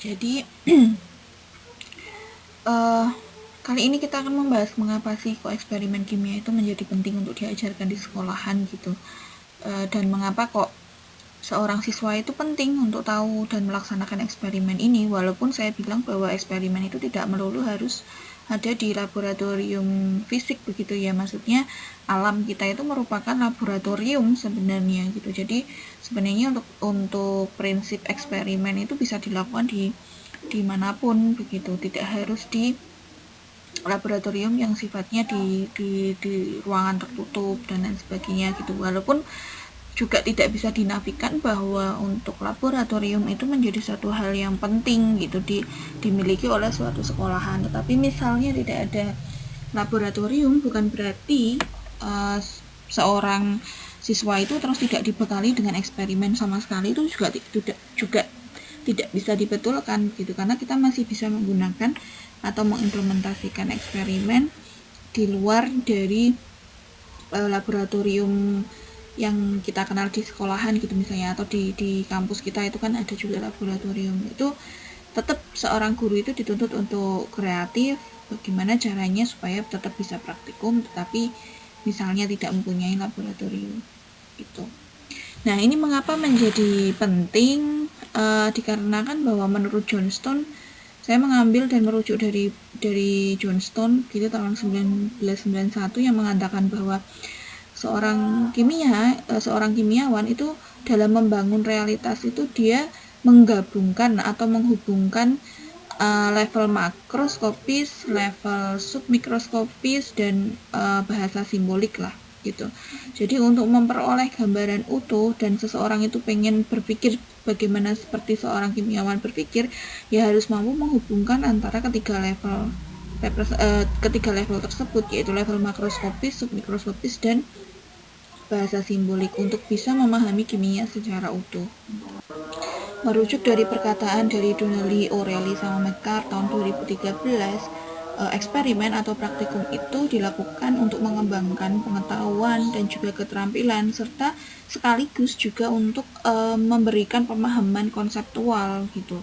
Jadi kali ini kita akan membahas mengapa sih kok eksperimen kimia itu menjadi penting untuk diajarkan di sekolahan gitu, dan mengapa kok seorang siswa itu penting untuk tahu dan melaksanakan eksperimen ini, walaupun saya bilang bahwa eksperimen itu tidak melulu harus ada di laboratorium fisik begitu ya, maksudnya alam kita itu merupakan laboratorium sebenarnya gitu. Jadi sebenarnya untuk prinsip eksperimen itu bisa dilakukan di dimanapun begitu, tidak harus di laboratorium yang sifatnya di ruangan tertutup dan lain sebagainya gitu. Walaupun juga tidak bisa dinafikan bahwa untuk laboratorium itu menjadi suatu hal yang penting gitu dimiliki oleh suatu sekolahan. Tetapi misalnya tidak ada laboratorium bukan berarti seorang siswa itu terus tidak dibekali dengan eksperimen sama sekali, itu juga tidak bisa dibetulkan gitu, karena kita masih bisa menggunakan atau mengimplementasikan eksperimen di luar dari laboratorium yang kita kenal di sekolahan gitu misalnya, atau di kampus kita itu kan ada juga laboratorium. Itu tetap seorang guru itu dituntut untuk kreatif, bagaimana caranya supaya tetap bisa praktikum tetapi misalnya tidak mempunyai laboratorium gitu. Nah, ini mengapa menjadi penting? Dikarenakan bahwa menurut Johnston, saya mengambil dan merujuk dari Johnston gitu tahun 1991 yang mengatakan bahwa seorang kimiawan itu dalam membangun realitas itu dia menggabungkan atau menghubungkan level makroskopis, level submikroskopis, dan bahasa simbolik lah gitu. Jadi untuk memperoleh gambaran utuh dan seseorang itu pengen berpikir bagaimana seperti seorang kimiawan berpikir, ya harus mampu menghubungkan antara ketiga level tersebut, yaitu level makroskopis, submikroskopis, dan bahasa simbolik untuk bisa memahami kimia secara utuh. Merujuk dari perkataan dari Donnelly, O'Reilly, sama McCart tahun 2013, eksperimen atau praktikum itu dilakukan untuk mengembangkan pengetahuan dan juga keterampilan, serta sekaligus juga untuk memberikan pemahaman konseptual gitu.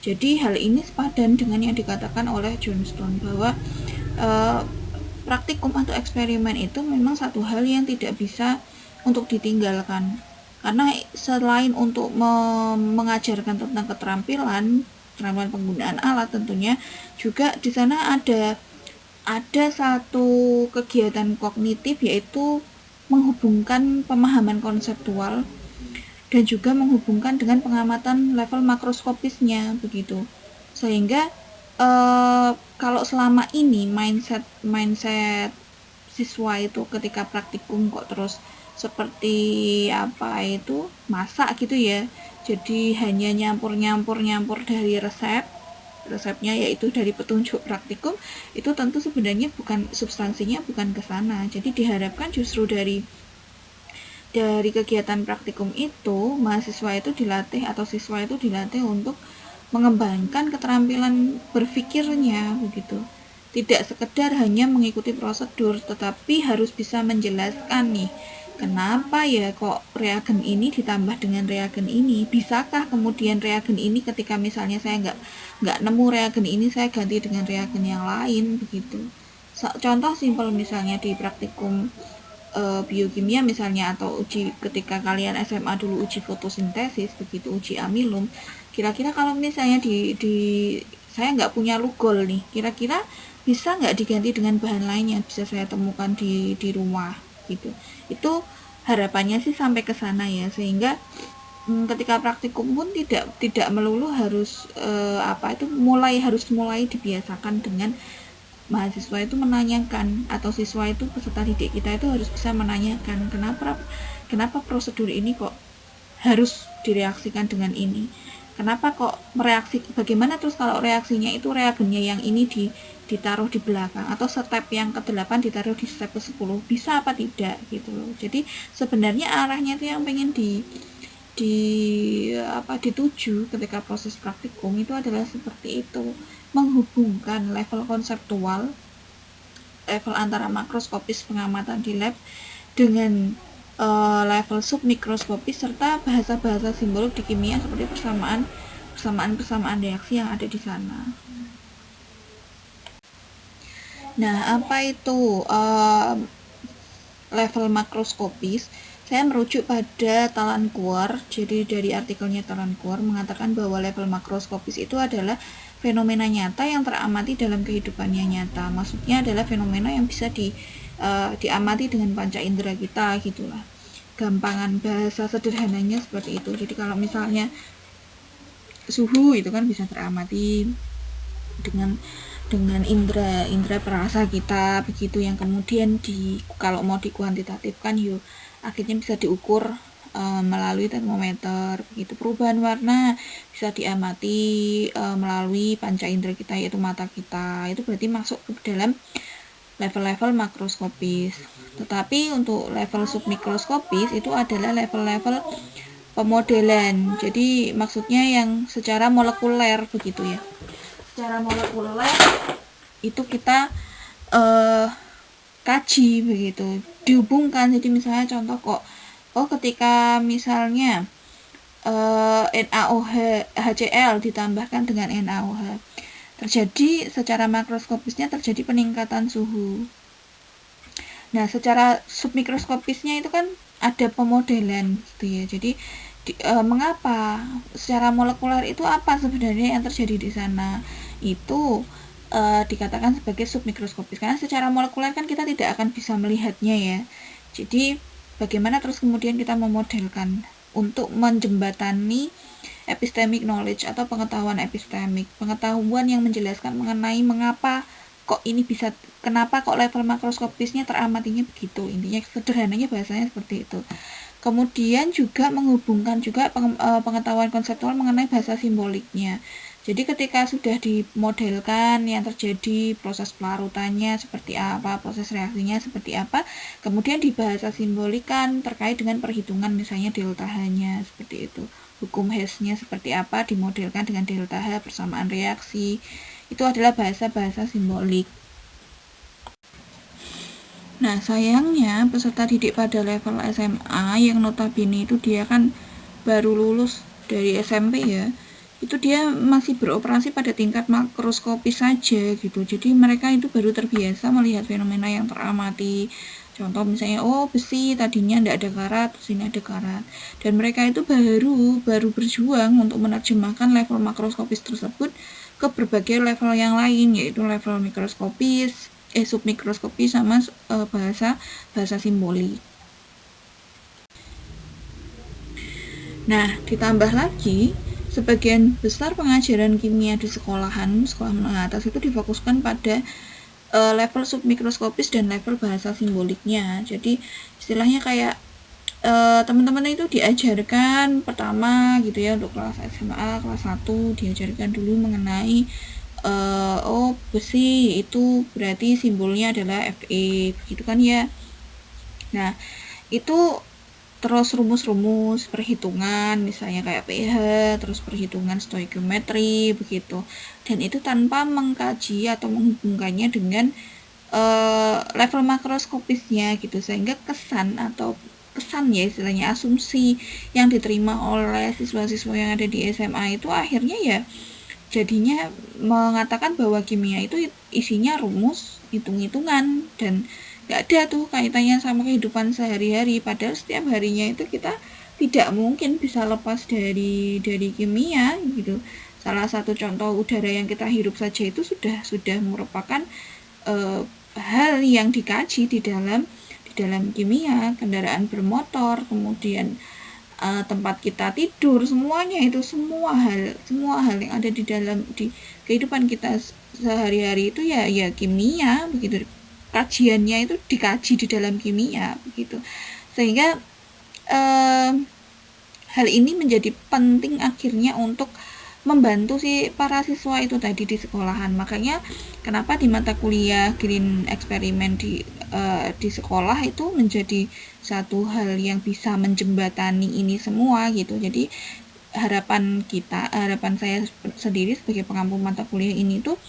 Jadi hal ini sepadan dengan yang dikatakan oleh Johnston bahwa praktikum atau eksperimen itu memang satu hal yang tidak bisa untuk ditinggalkan, karena selain untuk mengajarkan tentang keterampilan penggunaan alat, tentunya juga di sana ada satu kegiatan kognitif, yaitu menghubungkan pemahaman konseptual dan juga menghubungkan dengan pengamatan level makroskopisnya begitu. Sehingga kalau selama ini mindset siswa itu ketika praktikum kok terus seperti apa itu masak gitu ya, jadi hanya nyampur dari resepnya, yaitu dari petunjuk praktikum, itu tentu sebenarnya bukan substansinya, bukan ke sana. Jadi diharapkan justru dari kegiatan praktikum itu mahasiswa itu dilatih atau siswa itu dilatih untuk mengembangkan keterampilan berpikirnya begitu. Tidak sekedar hanya mengikuti prosedur, tetapi harus bisa menjelaskan nih, kenapa ya kok reagen ini ditambah dengan reagen ini, bisakah kemudian reagen ini ketika misalnya saya nggak nemu reagen ini, saya ganti dengan reagen yang lain begitu. Contoh simpel misalnya di praktikum biokimia misalnya, atau uji ketika kalian SMA dulu uji fotosintesis begitu, uji amilum, kira-kira kalau misalnya di saya nggak punya lugol nih, kira-kira bisa nggak diganti dengan bahan lain yang bisa saya temukan di rumah gitu. Itu harapannya sih sampai ke sana ya, sehingga ketika praktikum pun tidak melulu harus harus mulai dibiasakan dengan mahasiswa itu menanyakan, atau siswa itu peserta didik kita itu harus bisa menanyakan kenapa prosedur ini kok harus direaksikan dengan ini, kenapa kok bagaimana terus kalau reaksinya itu reagennya yang ini ditaruh di belakang, atau step yang ke-8 ditaruh di step ke-10, bisa apa tidak gitu loh. Jadi sebenarnya arahnya itu yang pengen dituju ketika proses praktikum itu adalah seperti itu, menghubungkan level konseptual, level antara makroskopis pengamatan di lab dengan level submikroskopis, serta bahasa-bahasa simbolik di kimia seperti persamaan persamaan reaksi yang ada di sana. Nah, apa itu level makroskopis? Saya merujuk pada Talan Kuar. Jadi dari artikelnya Talan Kuar mengatakan bahwa level makroskopis itu adalah fenomena nyata yang teramati dalam kehidupannya nyata. Maksudnya adalah fenomena yang bisa diamati dengan panca indera kita gitulah. Gampangan bahasa sederhananya seperti itu. Jadi kalau misalnya suhu itu kan bisa teramati dengan indera perasa kita begitu, yang kemudian kalau mau dikuantitatifkan yuk akhirnya bisa diukur melalui termometer begitu. Perubahan warna bisa diamati melalui panca indera kita yaitu mata kita. Itu berarti masuk ke dalam level-level makroskopis. Tetapi untuk level submikroskopis itu adalah level-level pemodelan. Jadi maksudnya yang secara molekuler begitu ya. Secara molekuler itu kita kaji begitu, dihubungkan. Jadi misalnya contoh ketika misalnya HCl ditambahkan dengan NaOH, terjadi secara makroskopisnya terjadi peningkatan suhu. Nah, secara submikroskopisnya itu kan ada pemodelan gitu ya. Jadi mengapa secara molekuler itu apa sebenarnya yang terjadi di sana? Itu dikatakan sebagai submikroskopis karena secara molekuler kan kita tidak akan bisa melihatnya ya. Jadi bagaimana terus kemudian kita memodelkan untuk menjembatani epistemic knowledge atau pengetahuan epistemik, pengetahuan yang menjelaskan mengenai mengapa kenapa kok level makroskopisnya teramatinya begitu. Intinya sederhananya bahasanya seperti itu. Kemudian juga menghubungkan juga pengetahuan konseptual mengenai bahasa simboliknya. Jadi ketika sudah dimodelkan yang terjadi proses pelarutannya seperti apa, proses reaksinya seperti apa, kemudian dibahasa simbolikan terkait dengan perhitungan misalnya delta H-nya seperti itu. Hukum Hess-nya seperti apa dimodelkan dengan delta H, persamaan reaksi. Itu adalah bahasa-bahasa simbolik. Nah, sayangnya peserta didik pada level SMA yang notabene itu dia kan baru lulus dari SMP ya, itu dia masih beroperasi pada tingkat makroskopis saja gitu. Jadi mereka itu baru terbiasa melihat fenomena yang teramati. Contoh misalnya, besi tadinya tidak ada karat, terus ini ada karat. Dan mereka itu baru berjuang untuk menerjemahkan level makroskopis tersebut ke berbagai level yang lain, yaitu level mikroskopis, submikroskopis sama bahasa simbolik. Nah, ditambah lagi sebagian besar pengajaran kimia di sekolah menengah atas itu difokuskan pada level submikroskopis dan level bahasa simboliknya. Jadi istilahnya kayak teman-teman itu diajarkan pertama gitu ya, untuk kelas SMA kelas 1 diajarkan dulu mengenai besi itu berarti simbolnya adalah Fe begitu kan ya. Nah, itu terus rumus-rumus perhitungan misalnya kayak pH, terus perhitungan stoikiometri begitu, dan itu tanpa mengkaji atau menghubungkannya dengan level makroskopisnya gitu, sehingga kesan ya istilahnya asumsi yang diterima oleh siswa-siswa yang ada di SMA itu akhirnya ya jadinya mengatakan bahwa kimia itu isinya rumus, hitung-hitungan, dan gak ada tuh kaitannya sama kehidupan sehari-hari. Padahal setiap harinya itu kita tidak mungkin bisa lepas dari kimia gitu. Salah satu contoh udara yang kita hirup saja itu sudah merupakan hal yang dikaji di dalam kimia. Kendaraan bermotor, kemudian tempat kita tidur, semuanya itu semua hal yang ada di kehidupan kita sehari-hari itu ya kimia begitu. Kajiannya itu dikaji di dalam kimia begitu. Sehingga hal ini menjadi penting akhirnya untuk membantu para siswa itu tadi di sekolahan. Makanya kenapa di mata kuliah green eksperimen di sekolah itu menjadi satu hal yang bisa menjembatani ini semua gitu. Jadi harapan saya sendiri sebagai pengampu mata kuliah ini tuh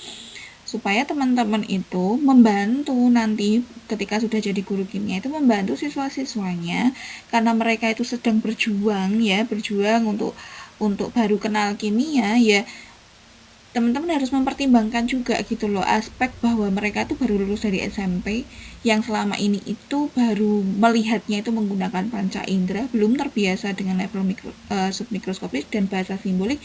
supaya teman-teman itu membantu nanti ketika sudah jadi guru kimia itu membantu siswa-siswanya, karena mereka itu sedang berjuang untuk untuk baru kenal kimia, ya teman-teman harus mempertimbangkan juga gitu loh aspek bahwa mereka tuh baru lulus dari SMP yang selama ini itu baru melihatnya itu menggunakan panca indera, belum terbiasa dengan level submikroskopis dan bahasa simbolik.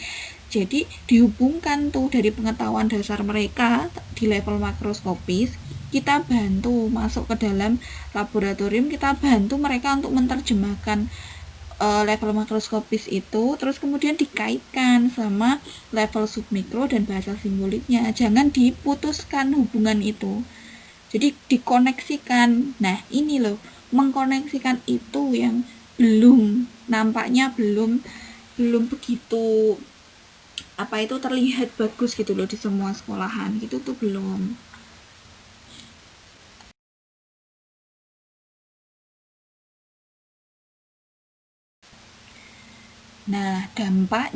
Jadi dihubungkan tuh dari pengetahuan dasar mereka di level makroskopis, kita bantu masuk ke dalam laboratorium, kita bantu mereka untuk menerjemahkan level makroskopis itu, terus kemudian dikaitkan sama level submikro dan bahasa simboliknya. Jangan diputuskan hubungan itu, jadi dikoneksikan. Nah ini loh, mengkoneksikan itu yang nampaknya belum begitu terlihat bagus gitu loh di semua sekolahan gitu tuh belum. Nah, dampak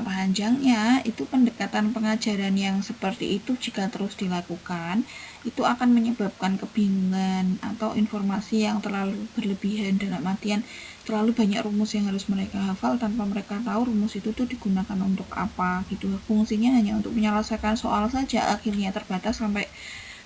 panjangnya itu pendekatan pengajaran yang seperti itu jika terus dilakukan, itu akan menyebabkan kebingungan atau informasi yang terlalu berlebihan, dalam artian terlalu banyak rumus yang harus mereka hafal tanpa mereka tahu rumus itu tuh digunakan untuk apa gitu. Fungsinya hanya untuk menyelesaikan soal saja, akhirnya terbatas sampai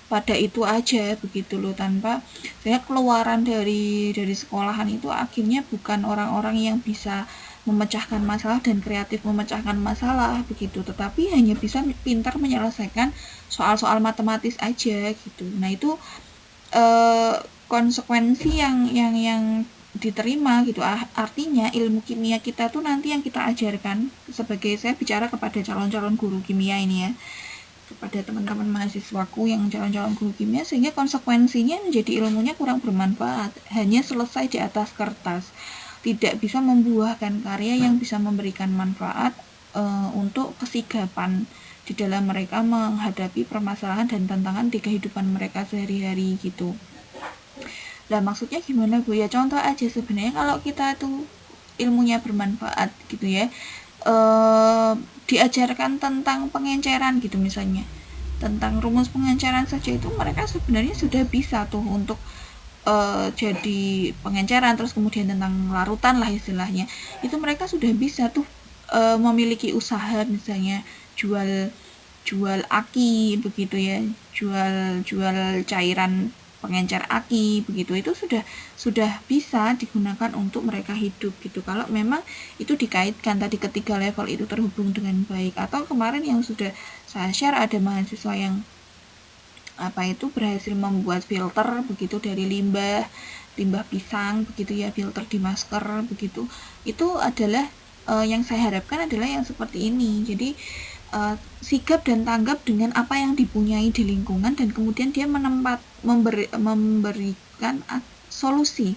pada itu aja begitu loh, tanpa saya keluaran dari sekolahan itu akhirnya bukan orang-orang yang bisa memecahkan masalah dan kreatif memecahkan masalah begitu, tetapi hanya bisa pintar menyelesaikan soal-soal matematis aja gitu. Nah itu konsekuensi yang diterima gitu. Artinya ilmu kimia kita tuh nanti yang kita ajarkan, sebagai saya bicara kepada calon-calon guru kimia ini ya, kepada teman-teman mahasiswaku yang calon-calon guru kimia, sehingga konsekuensinya menjadi ilmunya kurang bermanfaat, hanya selesai di atas kertas, tidak bisa membuahkan karya yang bisa memberikan manfaat untuk kesigapan di dalam mereka menghadapi permasalahan dan tantangan di kehidupan mereka sehari-hari gitu. Nah maksudnya gimana Bu? Ya contoh aja, sebenarnya kalau kita tuh ilmunya bermanfaat gitu ya, diajarkan tentang pengenceran gitu misalnya, tentang rumus pengenceran saja itu mereka sebenarnya sudah bisa tuh untuk jadi pengenceran. Terus kemudian tentang larutan lah istilahnya, itu mereka sudah bisa tuh memiliki usaha misalnya jual aki begitu ya, jual cairan pengencer aki begitu, itu sudah bisa digunakan untuk mereka hidup gitu, kalau memang itu dikaitkan tadi ketiga level itu terhubung dengan baik. Atau kemarin yang sudah saya share, ada mahasiswa yang berhasil membuat filter begitu dari limbah pisang begitu ya, filter di masker begitu. Itu adalah yang saya harapkan adalah yang seperti ini. Jadi sigap dan tanggap dengan apa yang dipunyai di lingkungan, dan kemudian dia memberikan solusi,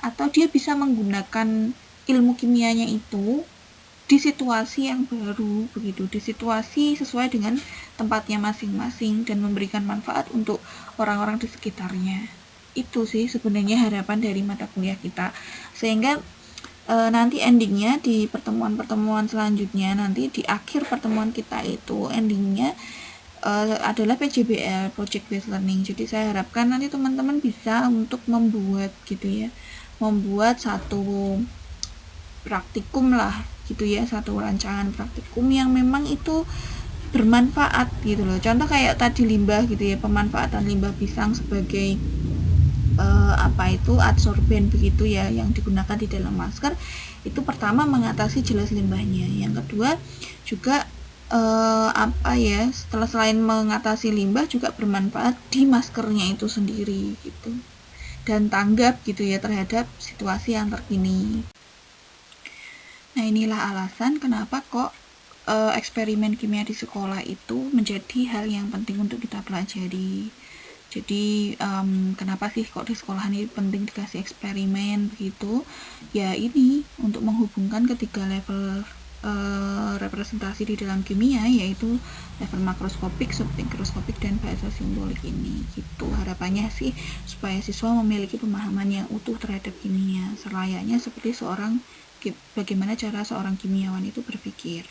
atau dia bisa menggunakan ilmu kimianya itu di situasi yang baru begitu, di situasi sesuai dengan tempatnya masing-masing, dan memberikan manfaat untuk orang-orang di sekitarnya. Itu sih sebenarnya harapan dari mata kuliah kita, sehingga nanti endingnya di pertemuan-pertemuan selanjutnya, nanti di akhir pertemuan kita itu endingnya adalah PJBL, Project Based Learning. Jadi saya harapkan nanti teman-teman bisa untuk membuat gitu ya, membuat satu praktikum lah gitu ya, satu rancangan praktikum yang memang itu bermanfaat gitu loh. Contoh kayak tadi limbah gitu ya, pemanfaatan limbah pisang sebagai adsorben begitu ya, yang digunakan di dalam masker. Itu pertama mengatasi jelas limbahnya, yang kedua juga setelah selain mengatasi limbah juga bermanfaat di maskernya itu sendiri gitu, dan tanggap gitu ya terhadap situasi yang terkini. Nah inilah alasan kenapa kok eksperimen kimia di sekolah itu menjadi hal yang penting untuk kita pelajari. Jadi kenapa sih kok di sekolah ini penting dikasih eksperimen begitu? Ya ini untuk menghubungkan ketiga level representasi di dalam kimia, yaitu level makroskopik, submikroskopik, dan bahasa simbolik ini gitu. Harapannya sih supaya siswa memiliki pemahaman yang utuh terhadap kimia, selayaknya seperti bagaimana cara seorang kimiawan itu berpikir.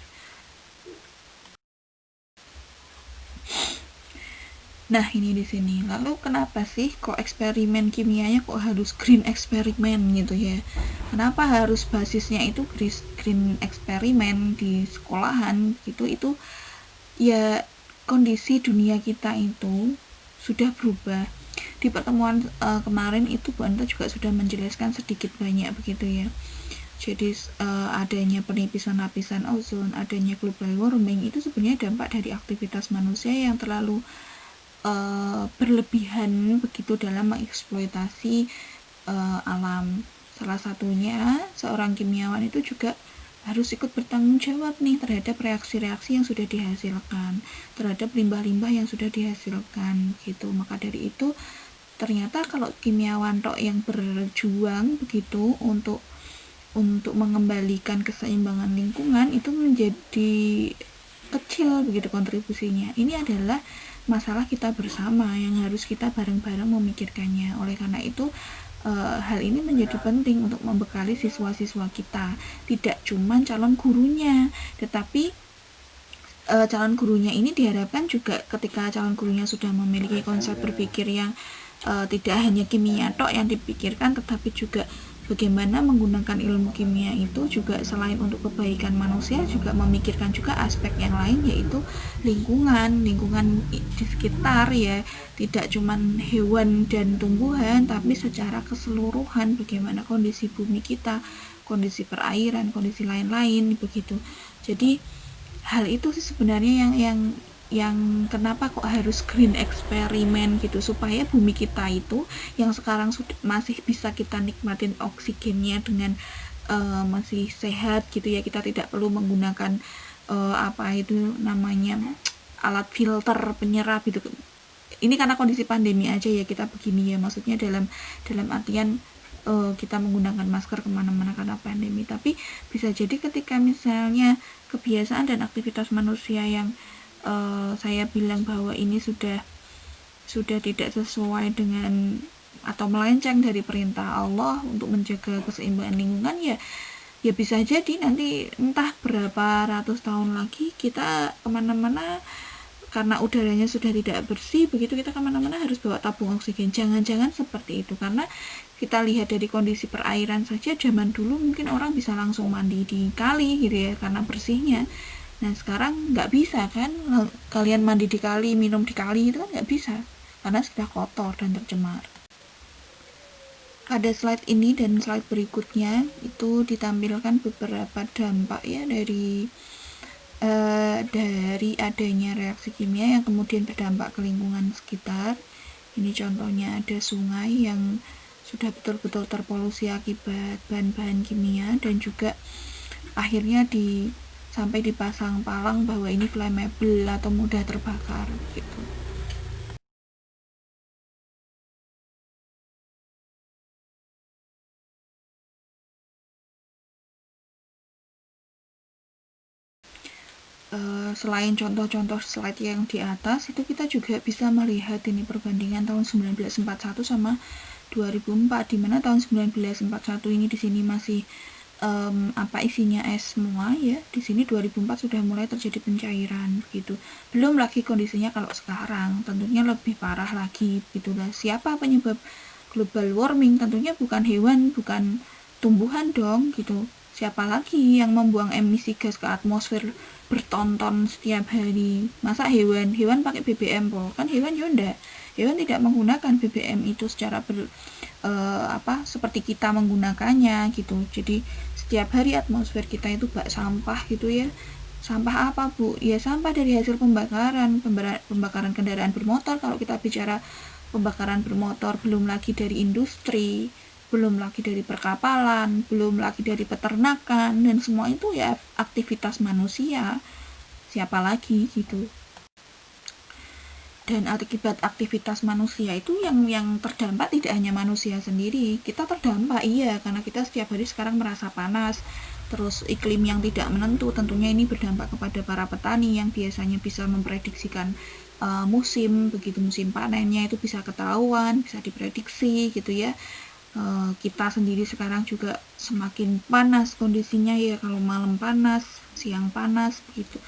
Nah ini di sini, lalu kenapa sih kok eksperimen kimianya kok harus green eksperimen gitu ya? Kenapa harus basisnya itu green eksperimen di sekolahan gitu? Itu ya kondisi dunia kita itu sudah berubah. Di pertemuan kemarin itu Bu Anta juga sudah menjelaskan sedikit banyak begitu ya. Jadi adanya penipisan lapisan ozon, adanya global warming itu sebenarnya dampak dari aktivitas manusia yang terlalu berlebihan begitu dalam mengeksploitasi alam. Salah satunya seorang kimiawan itu juga harus ikut bertanggung jawab nih terhadap reaksi-reaksi yang sudah dihasilkan, terhadap limbah-limbah yang sudah dihasilkan gitu. Maka dari itu ternyata kalau kimiawan tok yang berjuang begitu untuk mengembalikan keseimbangan lingkungan itu menjadi kecil begitu kontribusinya. Ini adalah masalah kita bersama yang harus kita bareng-bareng memikirkannya. Oleh karena itu hal ini menjadi penting untuk membekali siswa-siswa kita, tidak cuma calon gurunya, tetapi calon gurunya ini diharapkan juga ketika calon gurunya sudah memiliki konsep berpikir yang tidak hanya kimia tok yang dipikirkan, tetapi juga bagaimana menggunakan ilmu kimia itu juga selain untuk kebaikan manusia juga memikirkan juga aspek yang lain, yaitu lingkungan di sekitar ya, tidak cuma hewan dan tumbuhan tapi secara keseluruhan bagaimana kondisi bumi kita, kondisi perairan, kondisi lain-lain begitu. Jadi hal itu sih sebenarnya yang kenapa kok harus green eksperimen gitu, supaya bumi kita itu yang sekarang masih bisa kita nikmatin oksigennya dengan masih sehat gitu ya, kita tidak perlu menggunakan apa itu namanya alat filter penyerap gitu. Ini karena kondisi pandemi aja ya kita begini ya, maksudnya dalam artian kita menggunakan masker kemana-mana karena pandemi. Tapi bisa jadi ketika misalnya kebiasaan dan aktivitas manusia yang saya bilang bahwa ini sudah tidak sesuai dengan atau melenceng dari perintah Allah untuk menjaga keseimbangan lingkungan, ya bisa jadi nanti entah berapa ratus tahun lagi kita kemana-mana karena udaranya sudah tidak bersih begitu, kita kemana-mana harus bawa tabung oksigen. Jangan-jangan seperti itu, karena kita lihat dari kondisi perairan saja zaman dulu mungkin orang bisa langsung mandi di kali gitu ya karena bersihnya. Nah sekarang nggak bisa kan, kalian mandi di kali, minum di kali, itu kan nggak bisa karena sudah kotor dan tercemar. Pada slide ini dan slide berikutnya itu ditampilkan beberapa dampak ya dari adanya reaksi kimia yang kemudian berdampak ke lingkungan sekitar. Ini contohnya ada sungai yang sudah betul-betul terpolusi akibat bahan-bahan kimia dan juga akhirnya sampai dipasang palang bahwa ini flammable atau mudah terbakar gitu. Selain contoh-contoh slide yang di atas itu kita juga bisa melihat ini perbandingan tahun 1941 sama 2004, dimana tahun 1941 ini di sini masih isinya es semua ya. Di sini 2004 sudah mulai terjadi pencairan gitu. Belum lagi kondisinya kalau sekarang tentunya lebih parah lagi gitulah. Siapa penyebab global warming? Tentunya bukan hewan, bukan tumbuhan dong gitu. Siapa lagi yang membuang emisi gas ke atmosfer bertonton setiap hari? Masa hewan pakai BBM po? Kan hewan ya enggak. Hewan tidak menggunakan BBM itu secara seperti kita menggunakannya gitu. Jadi setiap hari atmosfer kita itu bak sampah gitu ya. Sampah apa Bu? Ya sampah dari hasil pembakaran kendaraan bermotor. Kalau kita bicara pembakaran bermotor, belum lagi dari industri, belum lagi dari perkapalan, belum lagi dari peternakan, dan semua itu ya aktivitas manusia. Siapa lagi gitu. Dan akibat aktivitas manusia itu yang terdampak tidak hanya manusia sendiri, kita terdampak iya, karena kita setiap hari sekarang merasa panas, terus iklim yang tidak menentu, tentunya ini berdampak kepada para petani yang biasanya bisa memprediksikan musim panennya itu bisa ketahuan, bisa diprediksi gitu ya. Kita sendiri sekarang juga semakin panas kondisinya ya, kalau malam panas, siang panas begitu.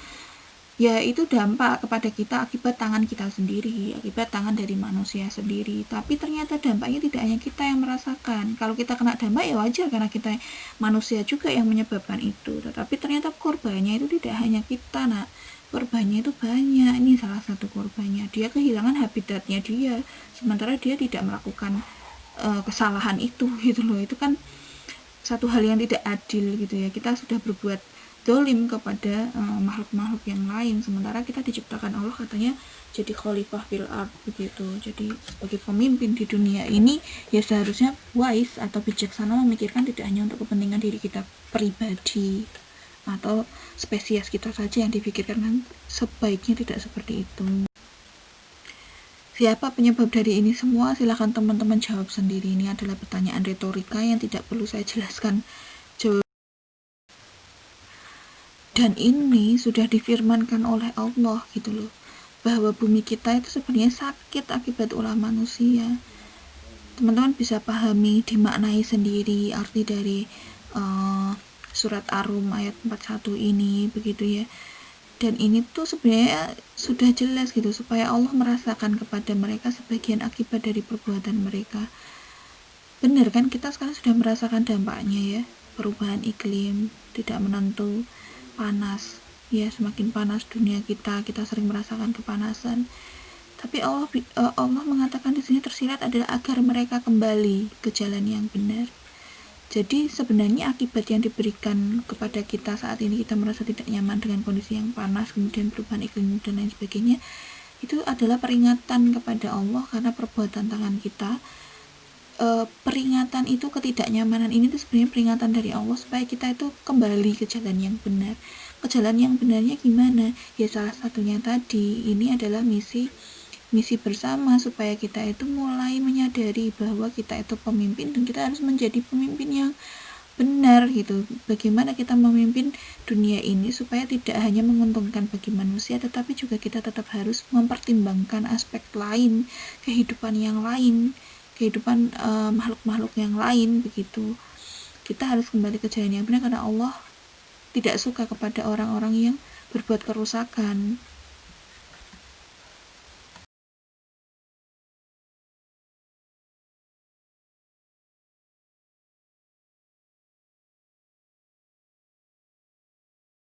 ya itu dampak kepada kita akibat tangan kita sendiri, akibat tangan dari manusia sendiri. Tapi ternyata dampaknya tidak hanya kita yang merasakan. Kalau kita kena dampak ya wajar karena kita manusia juga yang menyebabkan itu. Tetapi ternyata korbannya itu tidak hanya kita, nak. Korbannya itu banyak. Ini salah satu korbannya. Dia kehilangan habitatnya dia, sementara dia tidak melakukan kesalahan itu gitu loh. Itu kan satu hal yang tidak adil gitu ya. Kita sudah berbuat dolim kepada makhluk-makhluk yang lain, sementara kita diciptakan Allah katanya jadi khalifah fil ard begitu. Jadi sebagai pemimpin di dunia ini ya seharusnya wise atau bijaksana memikirkan tidak hanya untuk kepentingan diri kita pribadi atau spesies kita saja yang dipikirkan, kan sebaiknya tidak seperti itu. Siapa penyebab dari ini semua? Silahkan teman-teman jawab sendiri. Ini adalah pertanyaan retorika yang tidak perlu saya jelaskan dan ini sudah difirmankan oleh Allah gitu loh, bahwa bumi kita itu sebenarnya sakit akibat ulah manusia. Teman-teman bisa pahami, dimaknai sendiri arti dari surat Ar-Rum ayat 41 ini begitu ya. Dan ini tuh sebenarnya sudah jelas gitu, supaya Allah merasakan kepada mereka sebagian akibat dari perbuatan mereka. Benar kan, kita sekarang sudah merasakan dampaknya ya, perubahan iklim tidak menentu, panas ya, semakin panas dunia kita sering merasakan kepanasan. Tapi Allah mengatakan di sini tersirat adalah agar mereka kembali ke jalan yang benar. Jadi sebenarnya akibat yang diberikan kepada kita saat ini, kita merasa tidak nyaman dengan kondisi yang panas, kemudian perubahan iklim dan lain sebagainya, itu adalah peringatan kepada Allah karena perbuatan tangan kita. Peringatan itu, ketidaknyamanan ini tuh sebenarnya peringatan dari Allah supaya kita itu kembali ke jalan yang benar. Ke jalan yang benarnya gimana? Ya salah satunya tadi, ini adalah misi bersama supaya kita itu mulai menyadari bahwa kita itu pemimpin dan kita harus menjadi pemimpin yang benar gitu. Bagaimana kita memimpin dunia ini supaya tidak hanya menguntungkan bagi manusia, tetapi juga kita tetap harus mempertimbangkan aspek lain, kehidupan yang lain, kehidupan makhluk-makhluk yang lain begitu. Kita harus kembali ke jalan yang benar karena Allah tidak suka kepada orang-orang yang berbuat kerusakan.